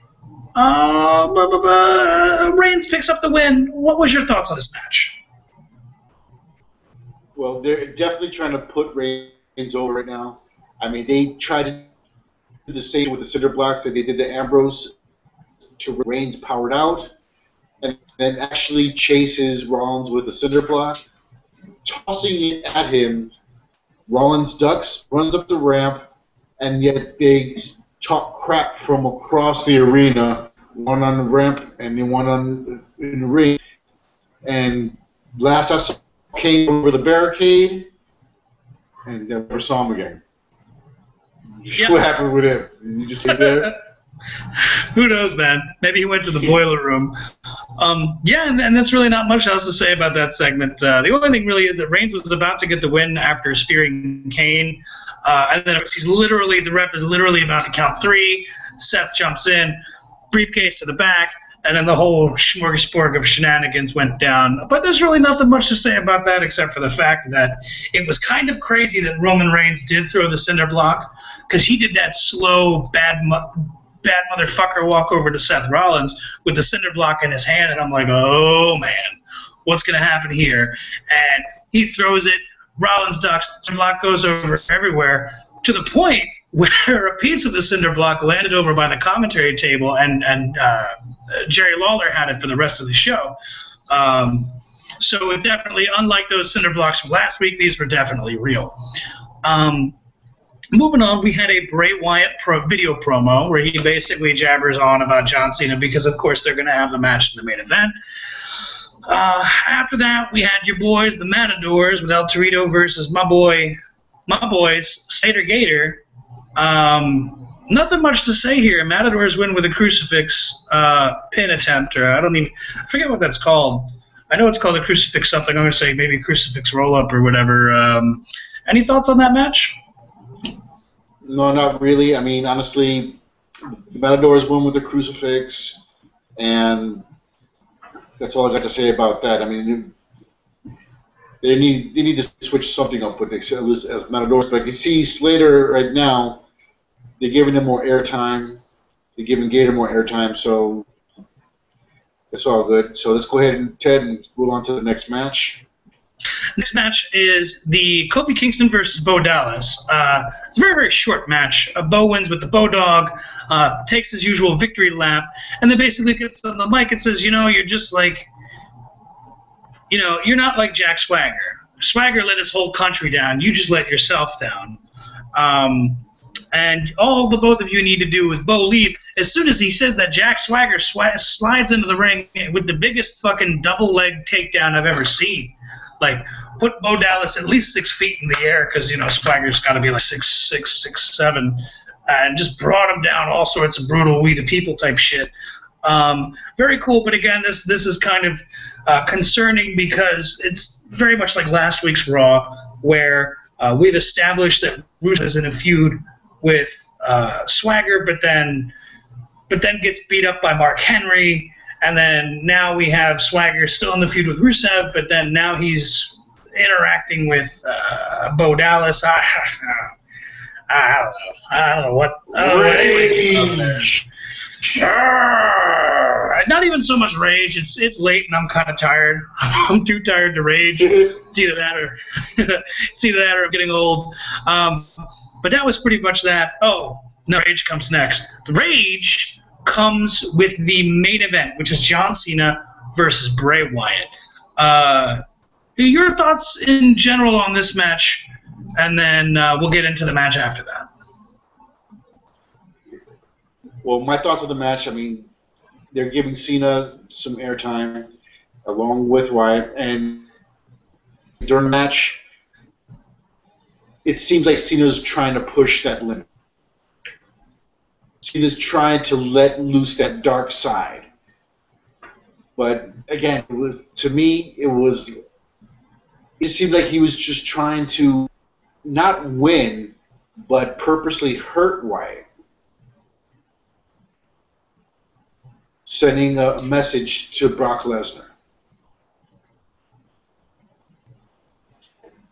Reigns picks up the win. What was your thoughts on this match? Well, they're definitely trying to put Reigns over right now. I mean, they tried to do the same with the cinder blocks that they did to Ambrose to Reigns powered out, and then actually chases Rollins with the cinder block, tossing it at him. Rollins ducks, runs up the ramp, and yet they talk crap from across the arena, one on the ramp and then one in the ring. And last I saw Kane over the barricade, and never saw him again. Yep. What happened with him? Did he just stay there? Who knows, man? Maybe he went to the boiler room. Yeah, and that's really not much else to say about that segment. The only thing really is that Reigns was about to get the win after spearing Kane. And then the ref is literally about to count 3. Seth jumps in, briefcase to the back, and then the whole smorgasbord of shenanigans went down. But there's really nothing much to say about that except for the fact that it was kind of crazy that Roman Reigns did throw the cinder block, because he did that slow, bad motherfucker walk over to Seth Rollins with the cinder block in his hand, and I'm like, oh man, what's going to happen here? And he throws it, Rollins ducks, cinder block goes over everywhere, to the point where a piece of the cinder block landed over by the commentary table, and Jerry Lawler had it for the rest of the show. So it definitely, unlike those cinder blocks from last week, these were definitely real. Moving on, we had a Bray Wyatt video promo where he basically jabbers on about John Cena because, of course, they're going to have the match in the main event. After that, we had your boys, the Matadors, with El Torito versus my boys, Sater Gator. Nothing much to say here. Matadors win with a crucifix pin attempt, or I forget what that's called. I know it's called a crucifix something. I'm going to say maybe crucifix roll-up or whatever. Any thoughts on that match? No, not really. I mean, honestly, the Matadors won with the crucifix, and that's all I got to say about that. I mean, they need to switch something up with the Matadors. But you see Slater right now, they're giving him more airtime. They're giving Gator more airtime, so it's all good. So let's go ahead and Ted and move on to the next match. Next match is the Kofi Kingston versus Bo Dallas. It's a very, very short match. Bo wins with the Bo Dog, takes his usual victory lap, and then basically gets on the mic and says, you're just like, you're not like Jack Swagger. Swagger let his whole country down. You just let yourself down. And all the both of you need to do is Bo leave. As soon as he says that, Jack Swagger slides into the ring with the biggest fucking double leg takedown I've ever seen. Like, put Bo Dallas at least 6 feet in the air because, Swagger's got to be like 6'6", 6'7", and just brought him down, all sorts of brutal We the People type shit. Very cool, but again, this is kind of concerning because it's very much like last week's Raw, where we've established that Rusev is in a feud with Swagger, but then gets beat up by Mark Henry. And then now we have Swagger still in the feud with Rusev, but then now he's interacting with Bo Dallas. I don't know what Rage. Not even so much rage. It's late and I'm kind of tired. I'm too tired to rage. It's either that or I'm getting old. But that was pretty much that. Oh, no, Rage comes next. The Rage comes with the main event, which is John Cena versus Bray Wyatt. Your thoughts in general on this match, and then we'll get into the match after that. Well, my thoughts on the match, I mean, they're giving Cena some airtime along with Wyatt, and during the match, it seems like Cena's trying to push that limit. Cena's trying to let loose that dark side. But again, to me, it seemed like he was just trying to not win, but purposely hurt Wyatt. Sending a message to Brock Lesnar.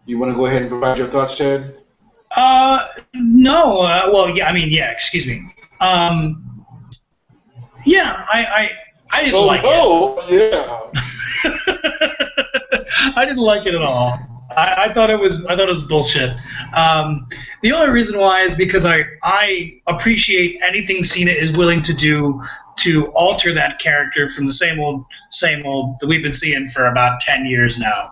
You want to go ahead and provide your thoughts, Ted? No. Well, yeah. I mean, yeah. Excuse me. Yeah. I didn't like it. Oh, yeah. I didn't like it at all. I thought it was bullshit. The only reason why is because I appreciate anything Cena is willing to do to alter that character from the same old that we've been seeing for about 10 years now.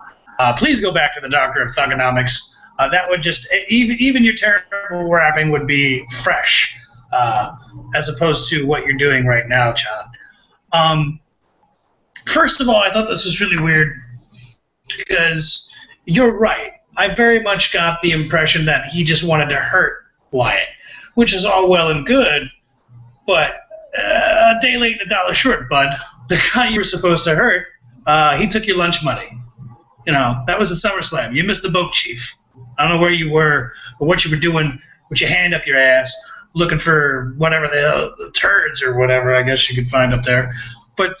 Please go back to the Doctor of Thugonomics. That would just even your terrible rapping would be fresh, as opposed to what you're doing right now, John. First of all, I thought this was really weird because you're right. I very much got the impression that he just wanted to hurt Wyatt, which is all well and good, but a day late and a dollar short, bud. The guy you were supposed to hurt, he took your lunch money. That was at SummerSlam. You missed the boat, Chief. I don't know where you were or what you were doing with your hand up your ass looking for whatever the turds or whatever I guess you could find up there. But,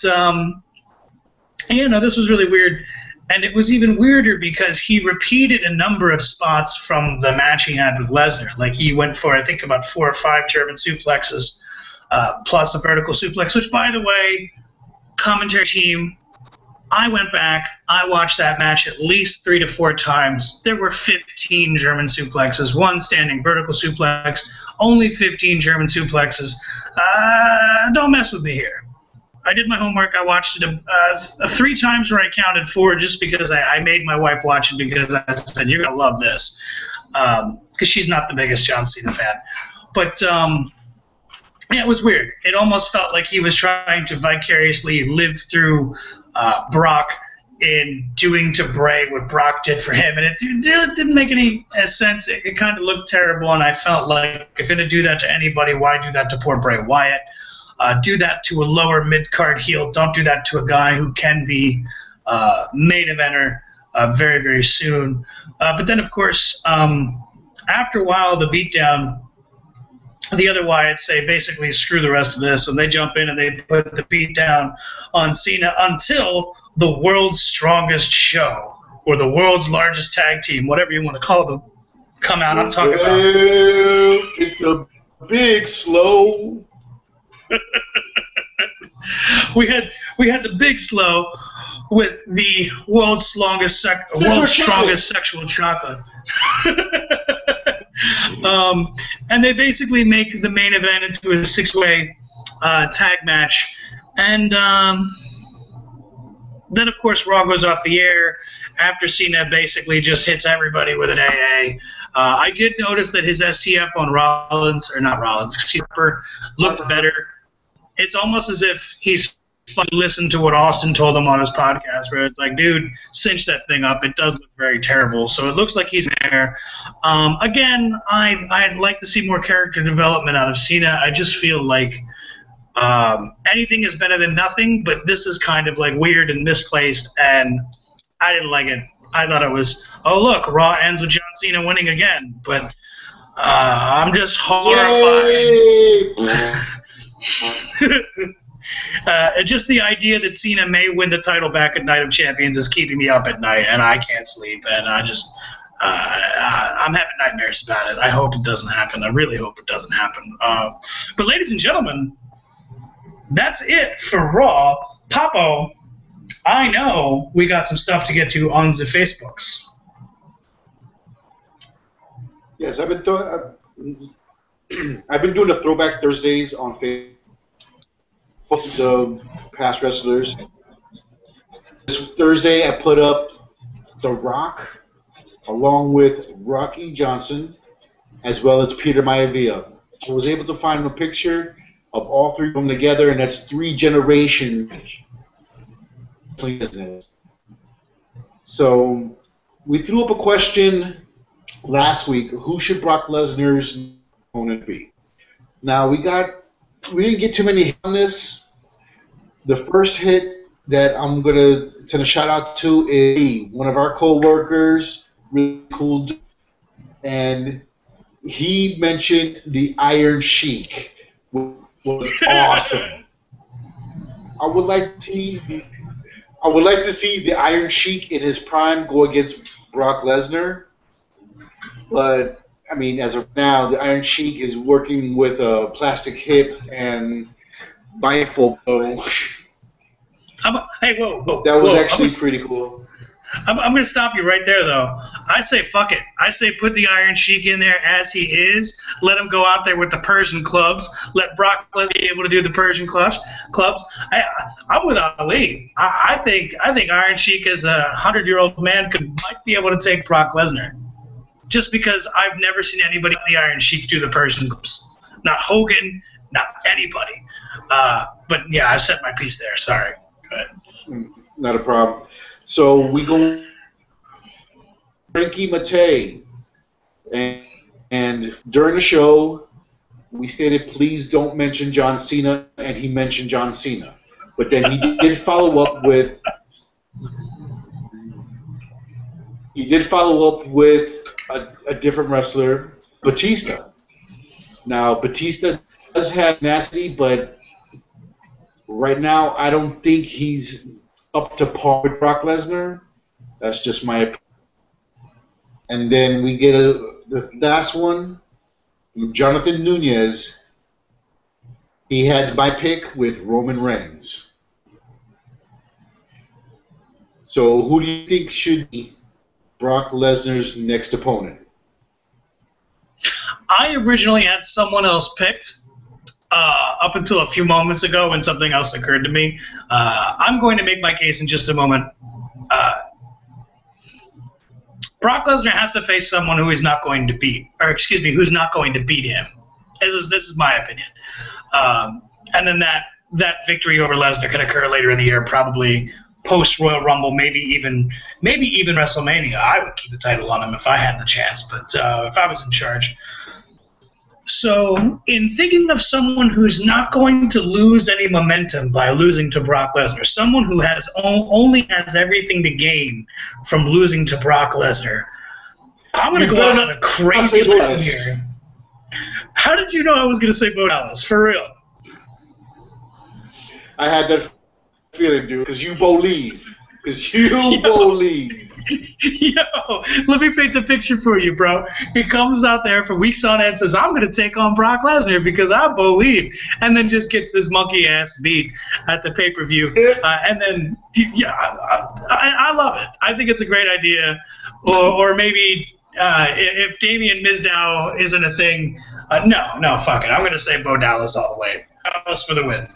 this was really weird. And it was even weirder because he repeated a number of spots from the match he had with Lesnar. Like he went for, I think, about 4 or 5 German suplexes, plus a vertical suplex, which, by the way, commentary team, I went back, I watched that match at least 3 to 4 times. There were 15 German suplexes, 1 standing vertical suplex, only 15 German suplexes. Don't mess with me here. I did my homework. I watched it 3 times where I counted 4 just because I made my wife watch it because I said, you're going to love this. Because she's not the biggest John Cena fan. But, it was weird. It almost felt like he was trying to vicariously live through Brock in doing to Bray what Brock did for him. And it didn't make any sense. It kind of looked terrible, and I felt like if you're going to do that to anybody, why do that to poor Bray Wyatt? Do that to a lower mid-card heel. Don't do that to a guy who can be main eventer very, very soon. But then, of course, after a while, the beatdown, the other Wyatts say basically screw the rest of this, and they jump in and they put the beatdown on Cena until the world's strongest show or the world's largest tag team, whatever you want to call them, come out. I'm talking about. It's the big slow. we had the big slow with the world's strongest sexual chocolate. And they basically make the main event into a six-way tag match. And then, of course, Raw goes off the air after Cena basically just hits everybody with an AA. I did notice that his STF on Harper looked better. It's almost as if he's listened to what Austin told him on his podcast, where it's like, dude, cinch that thing up. It does look very terrible. So it looks like he's there. Again, I'd like to see more character development out of Cena. I just feel like anything is better than nothing, but this is kind of like weird and misplaced, and I didn't like it. I thought it was, oh, look, Raw ends with John Cena winning again, but I'm just horrified. Just the idea that Cena may win the title back at Night of Champions is keeping me up at night, and I can't sleep, and I'm having nightmares about it. I hope it doesn't happen. I really hope it doesn't happen. But ladies and gentlemen, that's it for Raw. Papo, I know we got some stuff to get to on the Facebooks. Yes, I've been doing the Throwback Thursdays on Facebook. Posted the past wrestlers. This Thursday, I put up The Rock, along with Rocky Johnson, as well as Peter Maivia. I was able to find a picture of all three of them together, and that's 3 generations. So we threw up a question last week: who should Brock Lesnar's opponent be? Now we didn't get too many hits on this. The first hit that I'm gonna send a shout out to is one of our co-workers, really cool dude, and he mentioned the Iron Sheik, which was awesome. I would like to see the Iron Sheik in his prime go against Brock Lesnar, but I mean, as of now, the Iron Sheik is working with a plastic hip and bifocal. Hey, whoa. That was actually pretty cool. I'm going to stop you right there, though. I say fuck it. I say put the Iron Sheik in there as he is. Let him go out there with the Persian clubs. Let Brock Lesnar be able to do the Persian clubs. I'm with Ali. I think Iron Sheik as a 100-year-old man might be able to take Brock Lesnar. Just because I've never seen anybody on the Iron Sheik do the Persian clubs. Not Hogan, not anybody. But yeah, I've said my piece there. Sorry. Go ahead. Not a problem. So we go Frankie Matei, and during the show we stated please don't mention John Cena, and he mentioned John Cena, but then he did follow up with a different wrestler, Batista. Now Batista does have tenacity, but right now I don't think he's up to par with Brock Lesnar. That's just my opinion. And then we get the last one, Jonathan Nunez. He had my pick with Roman Reigns. So who do you think should be Brock Lesnar's next opponent? I originally had someone else picked. Up until a few moments ago when something else occurred to me. I'm going to make my case in just a moment. Brock Lesnar has to face someone who he's not going to beat, who's not going to beat him. This is my opinion. And then that victory over Lesnar can occur later in the year, probably post Royal Rumble, maybe even WrestleMania. I would keep the title on him if I had the chance, but if I was in charge. So, in thinking of someone who's not going to lose any momentum by losing to Brock Lesnar, someone who only has everything to gain from losing to Brock Lesnar, I'm going to go out on a crazy limb here. How did you know I was going to say Bo Dallas? For real? I had that feeling, dude, because you believe. Because you believe. Yo, let me paint the picture for you, bro. He comes out there for weeks on end, says, I'm going to take on Brock Lesnar because I believe, and then just gets this monkey ass beat at the pay-per-view. And then, yeah, I love it. I think it's a great idea. Or maybe if Damian Mizdow isn't a thing, no, fuck it. I'm going to say Bo Dallas all the way. Dallas for the win.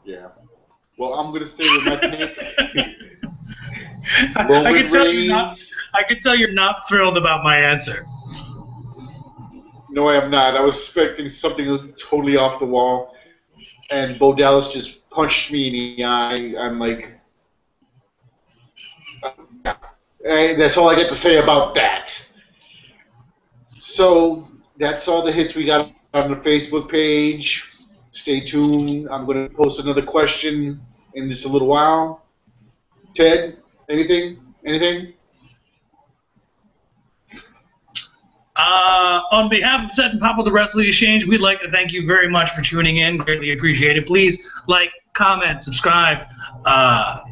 Yeah. Well, I'm gonna stay with my pick. I can tell you're not thrilled about my answer. No, I am not. I was expecting something totally off the wall, and Bo Dallas just punched me in the eye. I'm like, that's all I get to say about that. So that's all the hits we got on the Facebook page. Stay tuned. I'm going to post another question in just a little while. Ted, anything? On behalf of Set and Pop of the Wrestling Exchange, we'd like to thank you very much for tuning in. Greatly appreciated. Please like, comment, subscribe,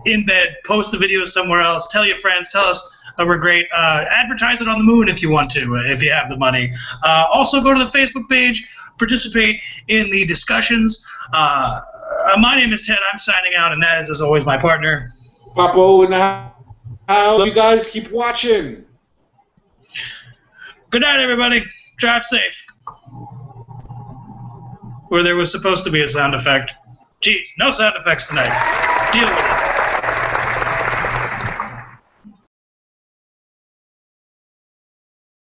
embed, post the videos somewhere else. Tell your friends. Tell us we're great. Advertise it on the moon if you want to, if you have the money. Also, go to the Facebook page. Participate in the discussions. My name is Ted. I'm signing out, and that is, as always, my partner. Papo in the house. You guys keep watching. Good night, everybody. Drive safe. Where there was supposed to be a sound effect. Jeez, no sound effects tonight. Deal with it.